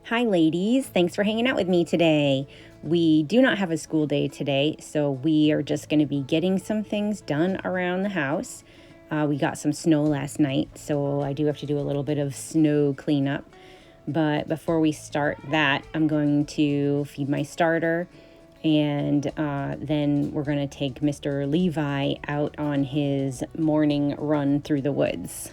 Hi ladies, thanks for hanging out with me today. We do not have a school day today, so we are just going to be getting some things done around the house. We got some snow last night, so I do have to do a little bit of snow cleanup. But before we start that, I'm going to feed my starter, and then we're going to take Mr. Levi out on his morning run through the woods.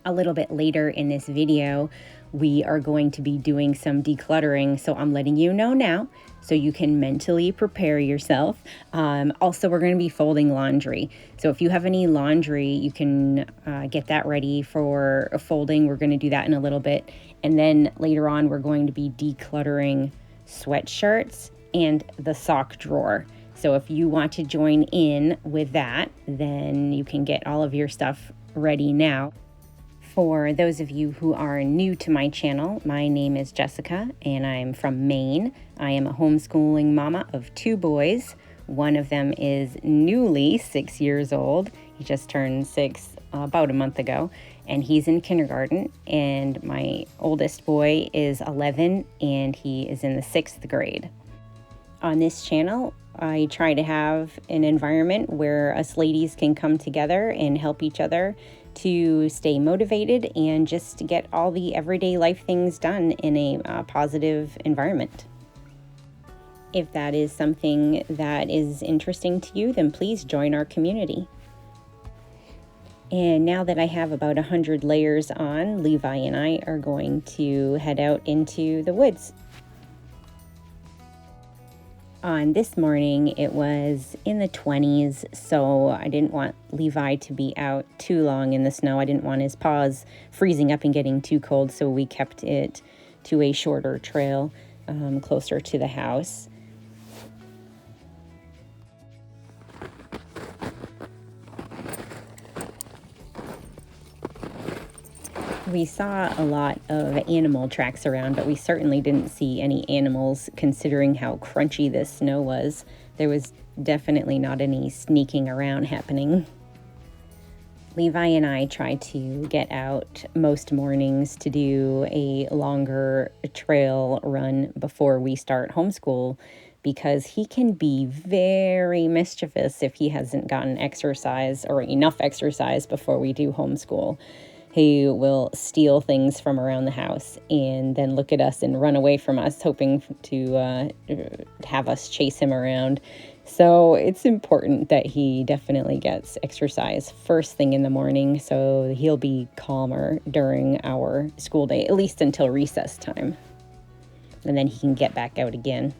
A little bit later in this video, we are going to be doing some decluttering, so I'm letting you know now so you can mentally prepare yourself. Also, we're going to be folding laundry, so if you have any laundry, you can get that ready for folding. We're going to do that in a little bit, and then later on we're going to be decluttering sweatshirts and the sock drawer. So if you want to join in with that, then you can get all of your stuff ready now. For those of you who are new to my channel, my name is Jessica and I'm from Maine. I am a homeschooling mama of 2 boys. One of them is newly 6 years old. He just turned 6 about a month ago, and he's in kindergarten. And my oldest boy is 11 and he is in the 6th grade. On this channel, I try to have an environment where us ladies can come together and help each other to stay motivated and just to get all the everyday life things done in a positive environment. If that is something that is interesting to you, then please join our community. And now that I have about 100 layers on, Levi and I are going to head out into the woods. On this morning, it was in the 20s, so I didn't want Levi to be out too long in the snow. I didn't want his paws freezing up and getting too cold, so we kept it to a shorter trail closer to the house. We saw a lot of animal tracks around, but we certainly didn't see any animals considering how crunchy this snow was. There was definitely not any sneaking around happening. Levi and I try to get out most mornings to do a longer trail run before we start homeschool, because he can be very mischievous if he hasn't gotten exercise or enough exercise before we do homeschool. He will steal things from around the house and then look at us and run away from us, hoping to have us chase him around. So it's important that he definitely gets exercise first thing in the morning, so he'll be calmer during our school day, at least until recess time. And then he can get back out again.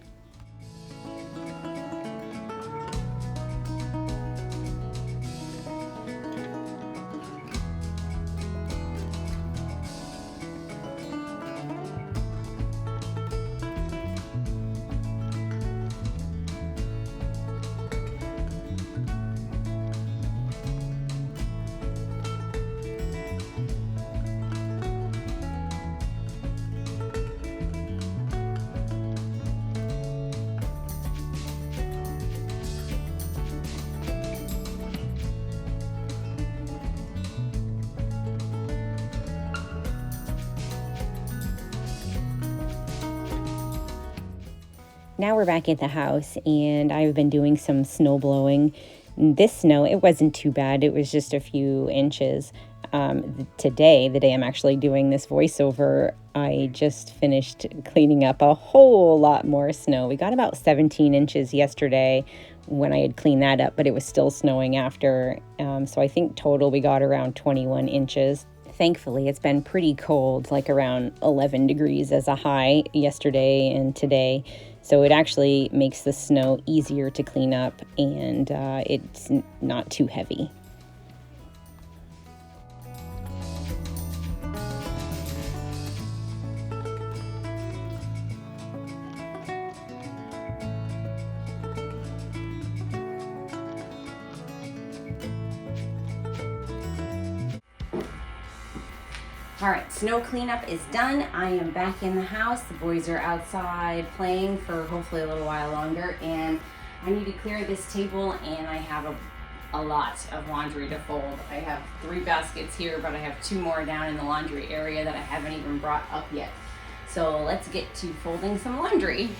Now we're back at the house, and I've been doing some snow blowing. This snow, it wasn't too bad. It was just a few inches. Today, the day I'm actually doing this voiceover, I just finished cleaning up a whole lot more snow. We got about 17 inches yesterday when I had cleaned that up, but it was still snowing after. So I think total we got around 21 inches. Thankfully, it's been pretty cold, like around 11 degrees as a high yesterday and today. So it actually makes the snow easier to clean up, and it's not too heavy. All right, snow cleanup is done. I am back in the house. The boys are outside playing for hopefully a little while longer, and I need to clear this table, and I have a lot of laundry to fold. I have 3 baskets here, but I have 2 more down in the laundry area that I haven't even brought up yet. So let's get to folding some laundry.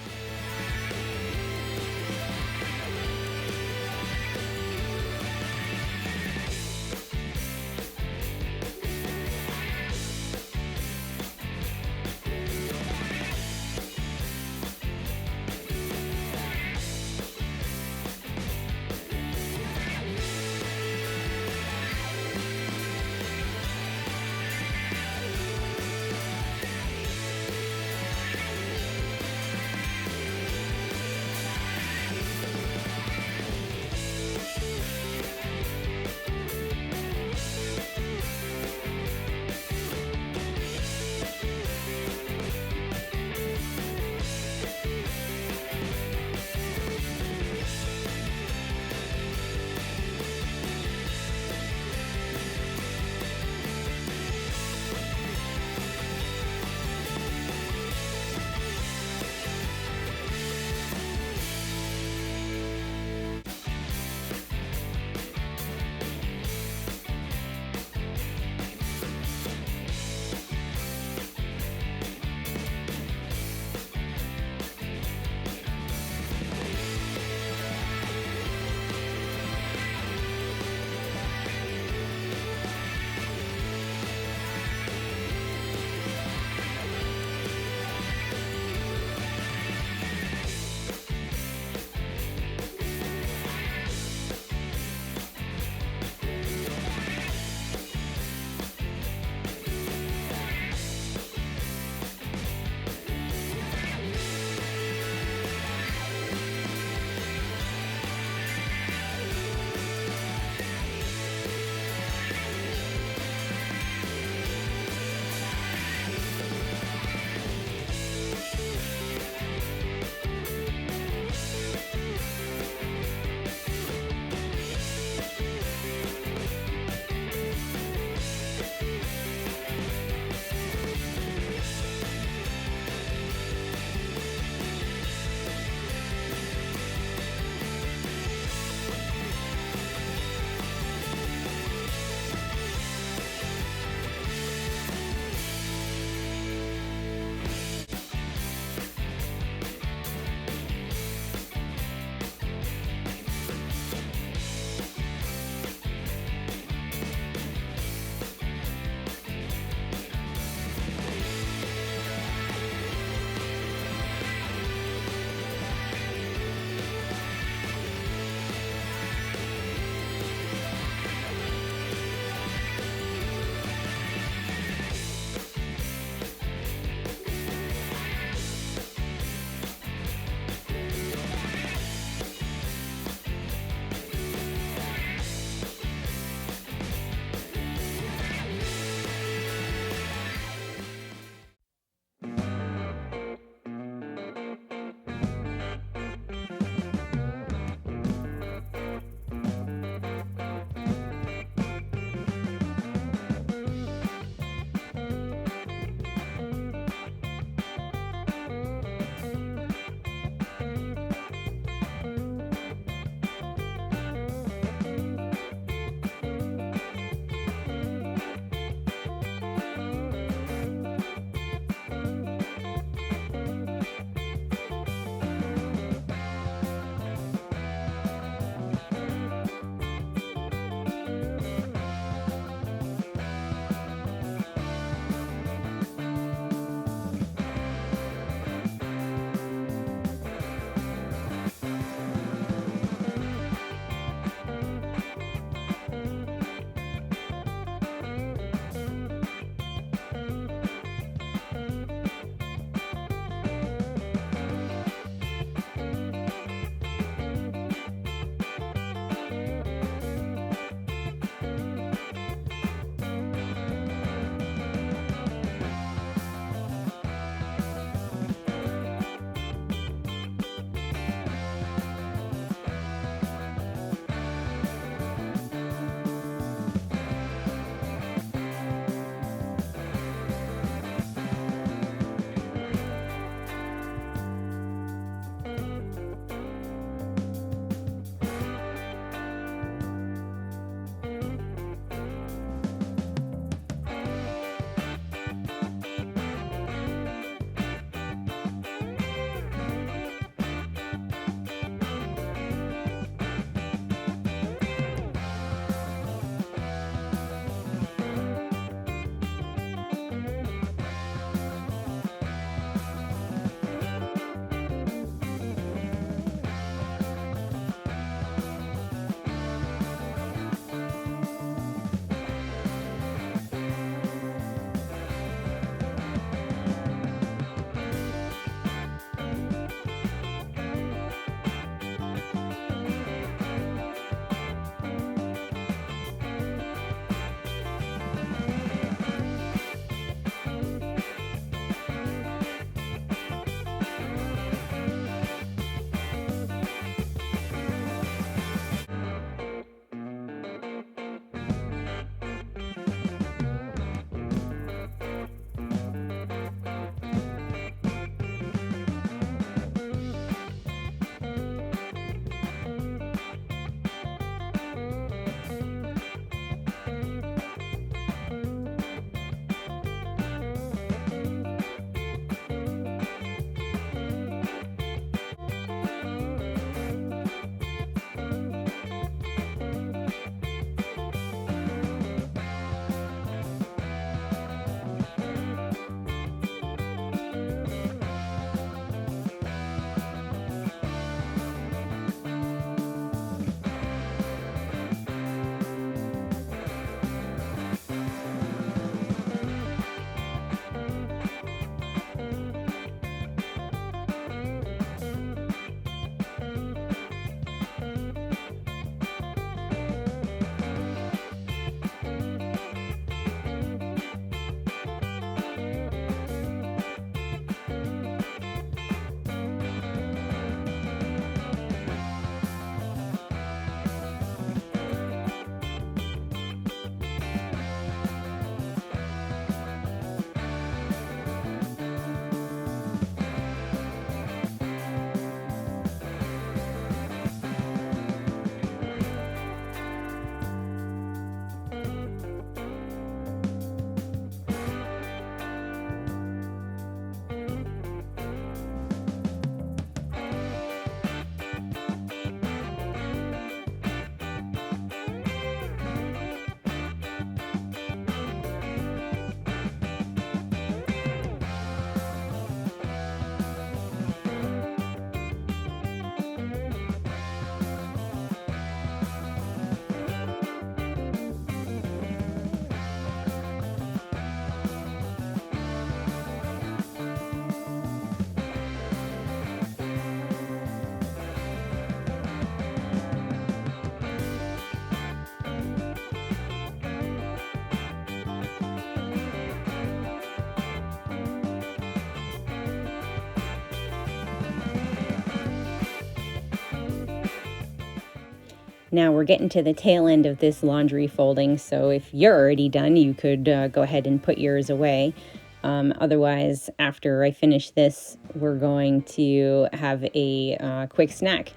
Now we're getting to the tail end of this laundry folding, so if you're already done, you could go ahead and put yours away. Otherwise, after I finish this, we're going to have a quick snack.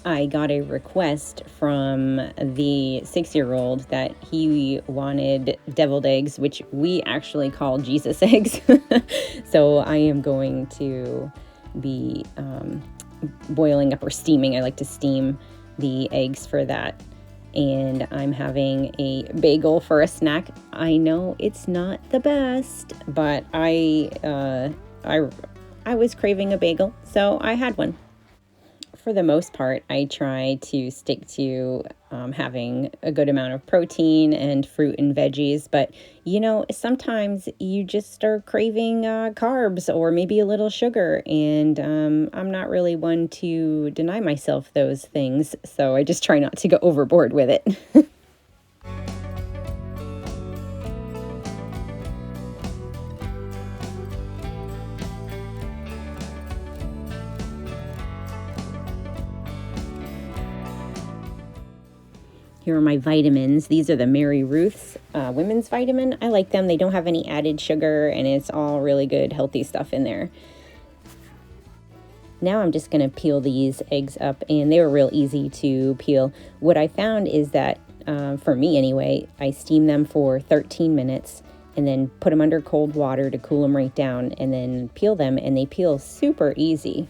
I got a request from the 6-year-old that he wanted deviled eggs, which we actually call Jesus eggs. So I am going to be boiling up or steaming. I like to steam the eggs for that. And I'm having a bagel for a snack. I know it's not the best, but I was craving a bagel, so I had one. For the most part, I try to stick to having a good amount of protein and fruit and veggies. But, sometimes you just are craving carbs or maybe a little sugar. And I'm not really one to deny myself those things. So I just try not to go overboard with it. Here are my vitamins. These are the Mary Ruth's women's vitamin. I like them. They don't have any added sugar, and it's all really good, healthy stuff in there. Now I'm just going to peel these eggs up, and they were real easy to peel. What I found is that, for me anyway, I steam them for 13 minutes and then put them under cold water to cool them right down, and then peel them, and they peel super easy.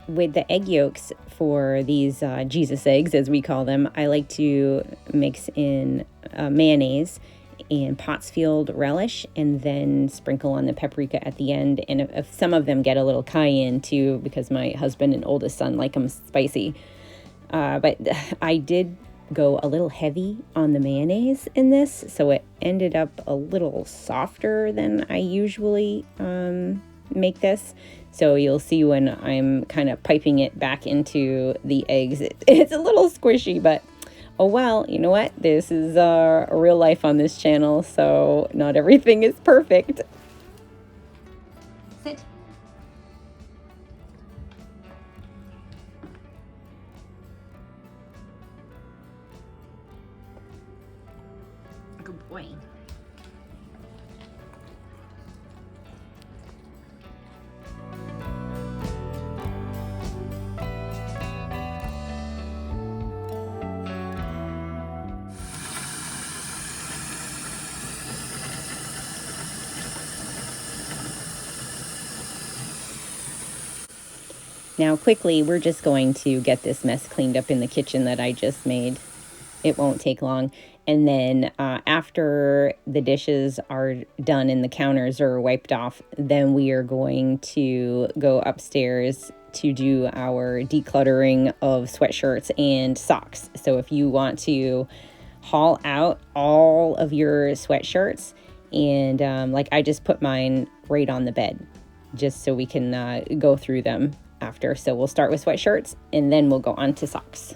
With the egg yolks for these Jesus eggs, as we call them, I like to mix in mayonnaise and Pottsfield relish, and then sprinkle on the paprika at the end. And if some of them get a little cayenne too, because my husband and oldest son like them spicy. But I did go a little heavy on the mayonnaise in this, so it ended up a little softer than I usually make this. So you'll see when I'm kind of piping it back into the eggs, it's a little squishy, but oh well, you know what? This is a real life on this channel, so not everything is perfect. Sit. Good boy. Now quickly, we're just going to get this mess cleaned up in the kitchen that I just made. It won't take long. And then after the dishes are done and the counters are wiped off, then we are going to go upstairs to do our decluttering of sweatshirts and socks. So if you want to haul out all of your sweatshirts, and like I just put mine right on the bed. just so we can go through them after. So we'll start with sweatshirts and then we'll go on to socks.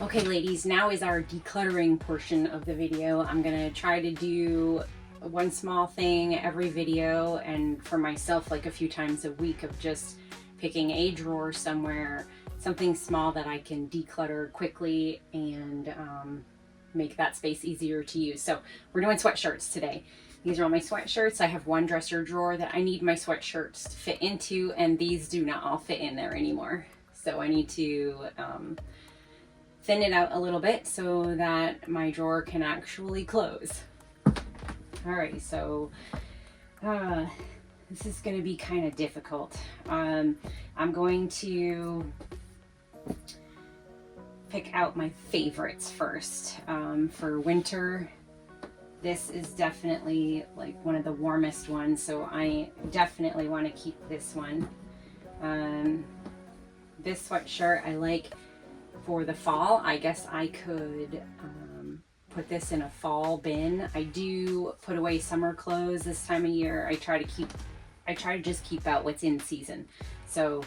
Okay ladies, now is our decluttering portion of the video. I'm gonna try to do one small thing every video, and for myself like a few times a week, of just picking a drawer somewhere, something small that I can declutter quickly and make that space easier to use. So we're doing sweatshirts today. These are all my sweatshirts. I have one dresser drawer that I need my sweatshirts to fit into, and these do not all fit in there anymore. So I need to thin it out a little bit so that my drawer can actually close. All right, so this is going to be kind of difficult. I'm going to pick out my favorites first. For winter, this is definitely like one of the warmest ones, so I definitely want to keep this one. This sweatshirt I like for the fall. I guess I could put this in a fall bin. I do put away summer clothes this time of year. I try to just keep out what's in season. So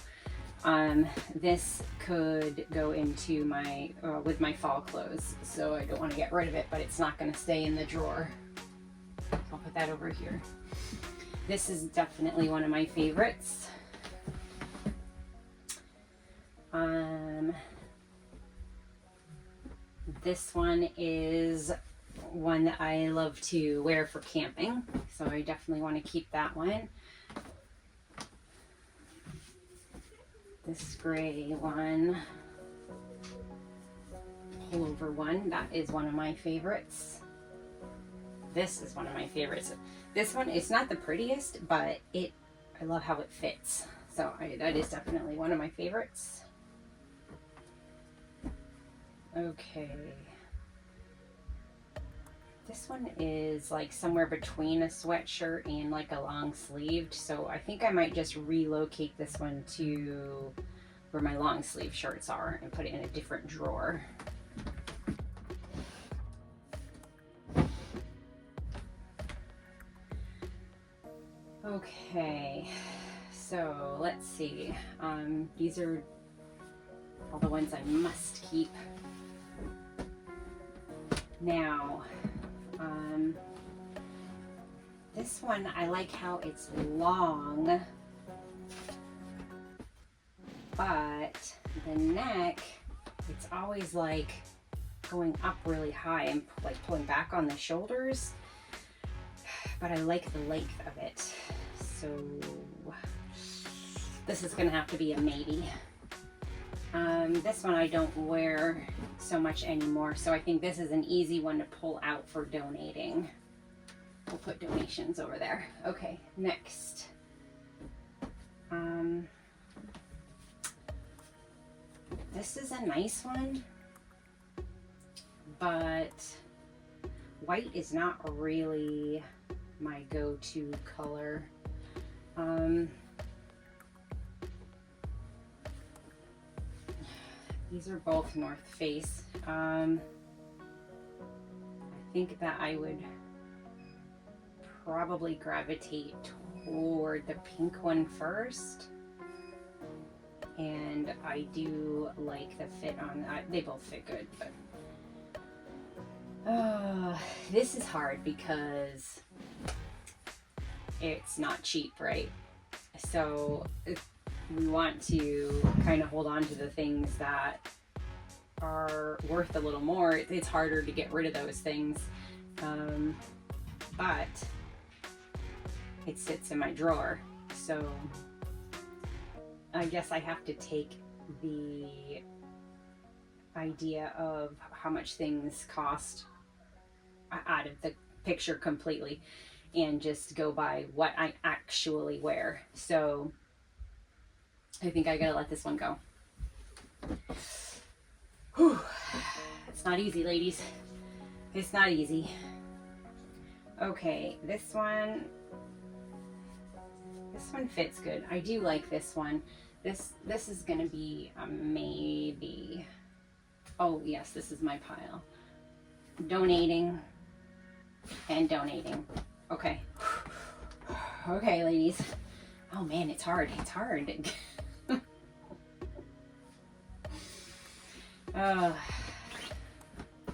this could go into my with my fall clothes, so I don't want to get rid of it, but it's not going to stay in the drawer. I'll put that over here. This is definitely one of my favorites. This one is one that I love to wear for camping, so I definitely want to keep that one. This gray one, pullover one, that is one of my favorites. This is one of my favorites. This one, it's not the prettiest, but I love how it fits. So that is definitely one of my favorites. Okay. This one is like somewhere between a sweatshirt and like a long sleeved, so I think I might just relocate this one to where my long sleeve shirts are and put it in a different drawer. Okay, so let's see. These are all the ones I must keep. Now, this one, I like how it's long, but the neck, it's always like going up really high and like pulling back on the shoulders, but I like the length of it. So this is gonna have to be a maybe. This one I don't wear so much anymore, so I think this is an easy one to pull out for donating. We'll put donations over there. Okay, next. This is a nice one, but white is not really my go-to color. These are both North Face. I think that I would probably gravitate toward the pink one first. And I do like the fit on that. They both fit good, but this is hard because it's not cheap, right? So we want to kind of hold on to the things that are worth a little more. It's harder to get rid of those things, but it sits in my drawer, so I guess I have to take the idea of how much things cost out of the picture completely and just go by what I actually wear. So I think I gotta let this one go. Whew. It's not easy, ladies. It's not easy. Okay, this one fits good. I do like this one. This is gonna be a maybe. Oh yes, this is my pile. Donating and donating. Okay. Okay, ladies. Oh man, it's hard. It's hard.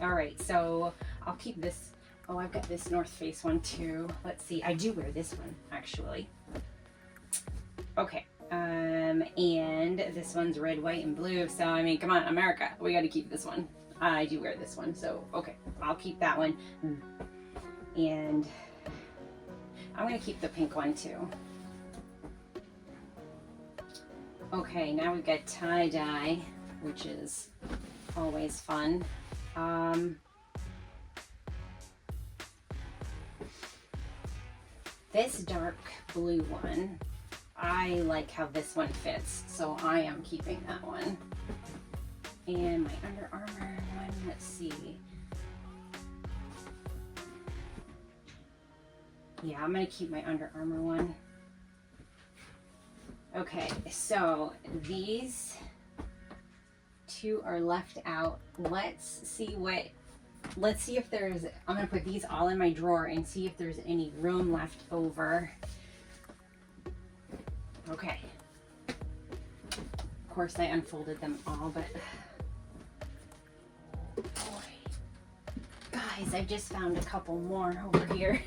All right, so I'll keep this. Oh, I've got this North Face one too. Let's see. I do wear this one actually. Okay. And this one's red, white, and blue. So I mean, come on, America. We got to keep this one. I do wear this one, so okay, I'll keep that one. And I'm gonna keep the pink one too. Okay, now we've got tie-dye, which is always fun. This dark blue one, I like how this one fits, so I am keeping that one. And my Under Armour one, let's see. Yeah, I'm gonna keep my Under Armour one. Okay, so these two are left out. Let's see if there's, I'm gonna put these all in my drawer and see if there's any room left over. Okay. Of course I unfolded them all, but boy. Guys, I just found a couple more over here.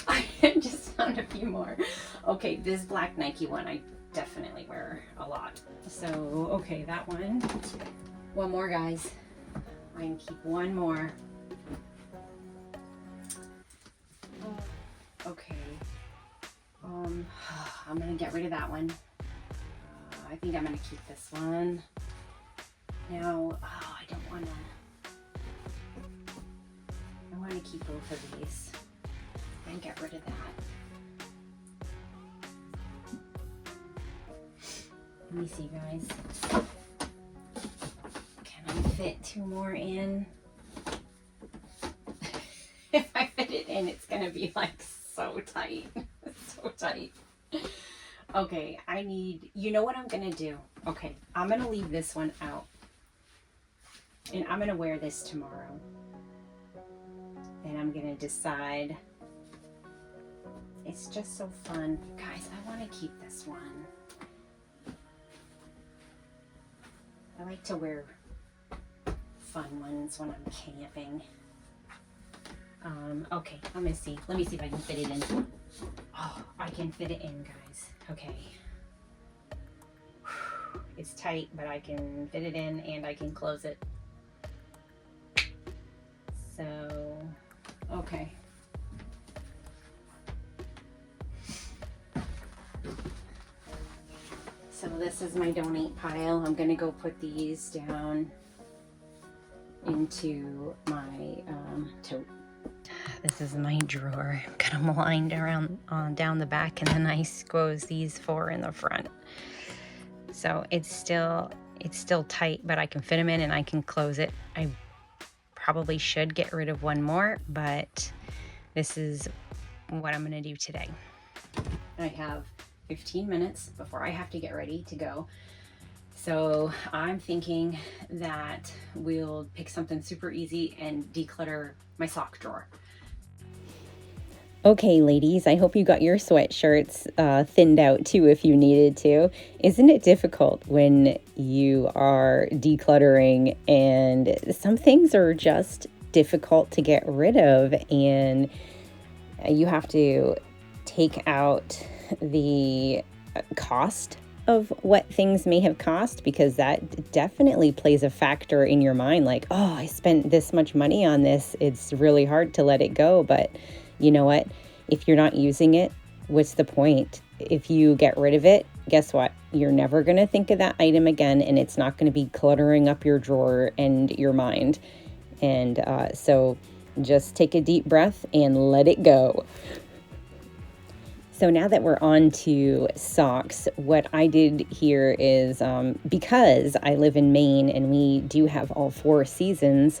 I just found a few more. Okay, this black Nike one I definitely wear a lot. So, okay, that one. One more, guys. I can keep one more. Okay. I'm gonna get rid of that one. I think I'm gonna keep this one. Now, I don't wanna. I wanna keep both of these and get rid of that. Let me see, guys. Can I fit two more in? If I fit it in, it's gonna be like so tight. So tight. Okay, you know what I'm gonna do? Okay, I'm gonna leave this one out. And I'm gonna wear this tomorrow. And I'm gonna decide. It's just so fun. Guys, I wanna keep this one. I like to wear fun ones when I'm camping. Okay, I'm gonna see. Let me see if I can fit it in. Oh, I can fit it in, guys. Okay. It's tight, but I can fit it in and I can close it. So, okay. So this is my donate pile. I'm gonna go put these down into my tote. This is my drawer. I've got them lined around down the back, and then I squeeze these four in the front. So it's still tight, but I can fit them in and I can close it. I probably should get rid of one more, but this is what I'm gonna do today. I have 15 minutes before I have to get ready to go. So I'm thinking that we'll pick something super easy and declutter my sock drawer. Okay, ladies, I hope you got your sweatshirts thinned out too if you needed to. Isn't it difficult when you are decluttering and some things are just difficult to get rid of, and you have to take out the cost of what things may have cost, because that definitely plays a factor in your mind. Like, oh, I spent this much money on this. It's really hard to let it go. But you know what? If you're not using it, what's the point? If you get rid of it, guess what? You're never going to think of that item again, and it's not going to be cluttering up your drawer and your mind. And so just take a deep breath and let it go. So now that we're on to socks, what I did here is, because I live in Maine and we do have all 4 seasons,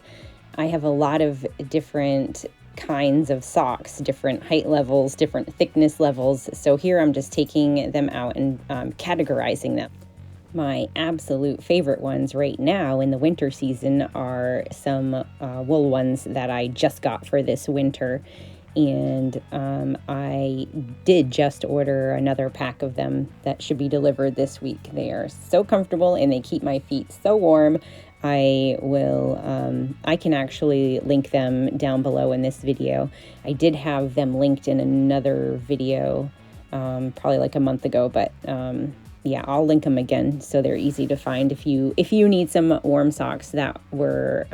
I have a lot of different kinds of socks, different height levels, different thickness levels. So here I'm just taking them out and categorizing them. My absolute favorite ones right now in the winter season are some wool ones that I just got for this winter. And I did just order another pack of them that should be delivered this week. They are so comfortable and they keep my feet so warm. I can actually link them down below in this video. I did have them linked in another video probably like a month ago, but yeah, I'll link them again so they're easy to find. If you need some warm socks that were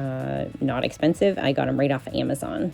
not expensive, I got them right off of Amazon.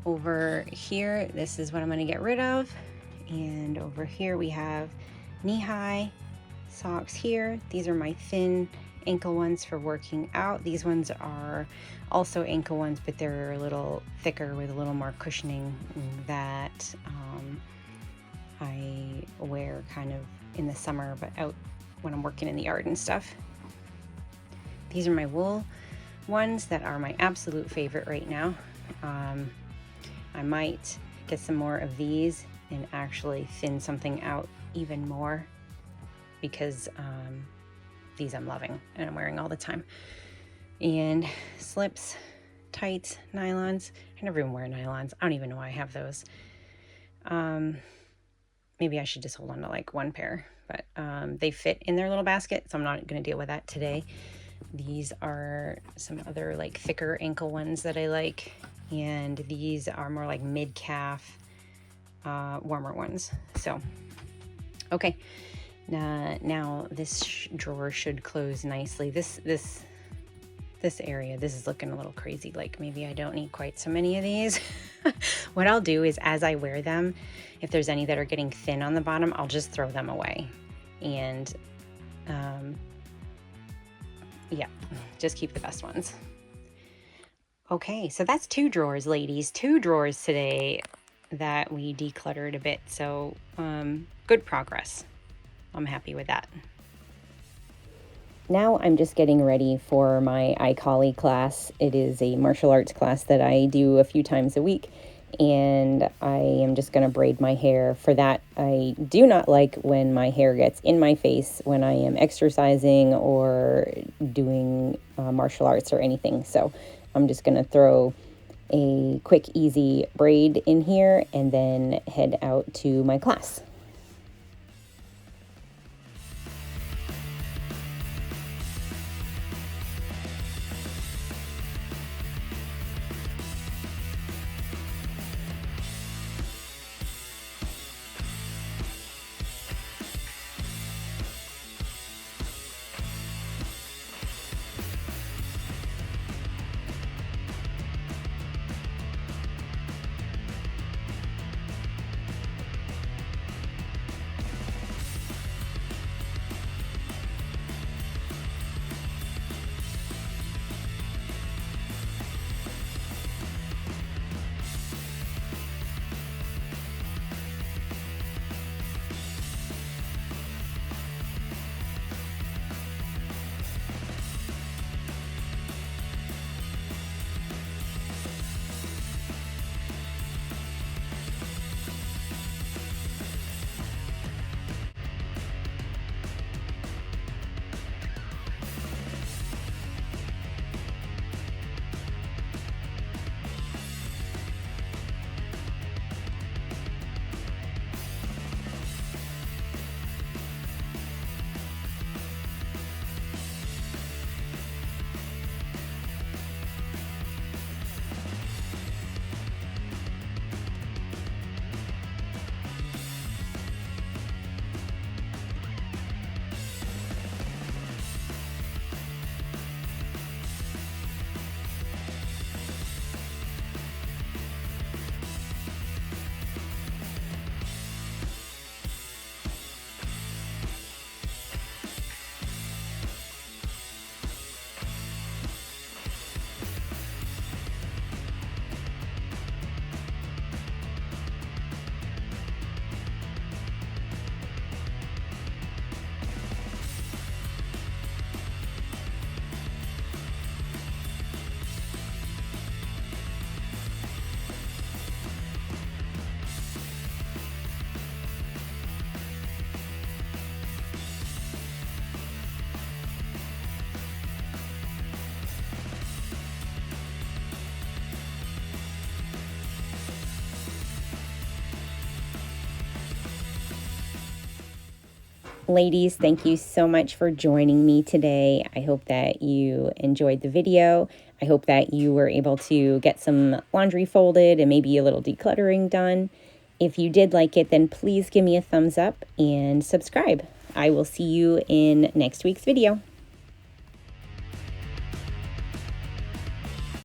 over here, this is what I'm going to get rid of. And over here we have knee-high socks here. These are my thin ankle ones for working out. These ones are also ankle ones, but they're a little thicker with a little more cushioning that I wear kind of in the summer, but out when I'm working in the yard and stuff. These are my wool ones that are my absolute favorite right now. I might get some more of these and actually thin something out even more, because these I'm loving and I'm wearing all the time. And slips, tights, nylons. I never even wear nylons. I don't even know why I have those. Maybe I should just hold on to like one pair, but they fit in their little basket, so I'm not going to deal with that today. These are some other like thicker ankle ones that I like, and these are more like mid-calf, warmer ones. So, okay, now this drawer should close nicely. This area, this is looking a little crazy. Like maybe I don't need quite so many of these. What I'll do is, as I wear them, if there's any that are getting thin on the bottom, I'll just throw them away. And yeah, just keep the best ones. Okay, so that's 2 drawers, ladies. 2 drawers today that we decluttered a bit. So good progress. I'm happy with that. Now I'm just getting ready for my Ikali class. It is a martial arts class that I do a few times a week, and I am just going to braid my hair for that. I do not like when my hair gets in my face when I am exercising or doing martial arts or anything. So I'm just going to throw a quick, easy braid in here and then head out to my class. Ladies, thank you so much for joining me today. I hope that you enjoyed the video. I hope that you were able to get some laundry folded and maybe a little decluttering done. If you did like it, then please give me a thumbs up and subscribe. I will see you in next week's video.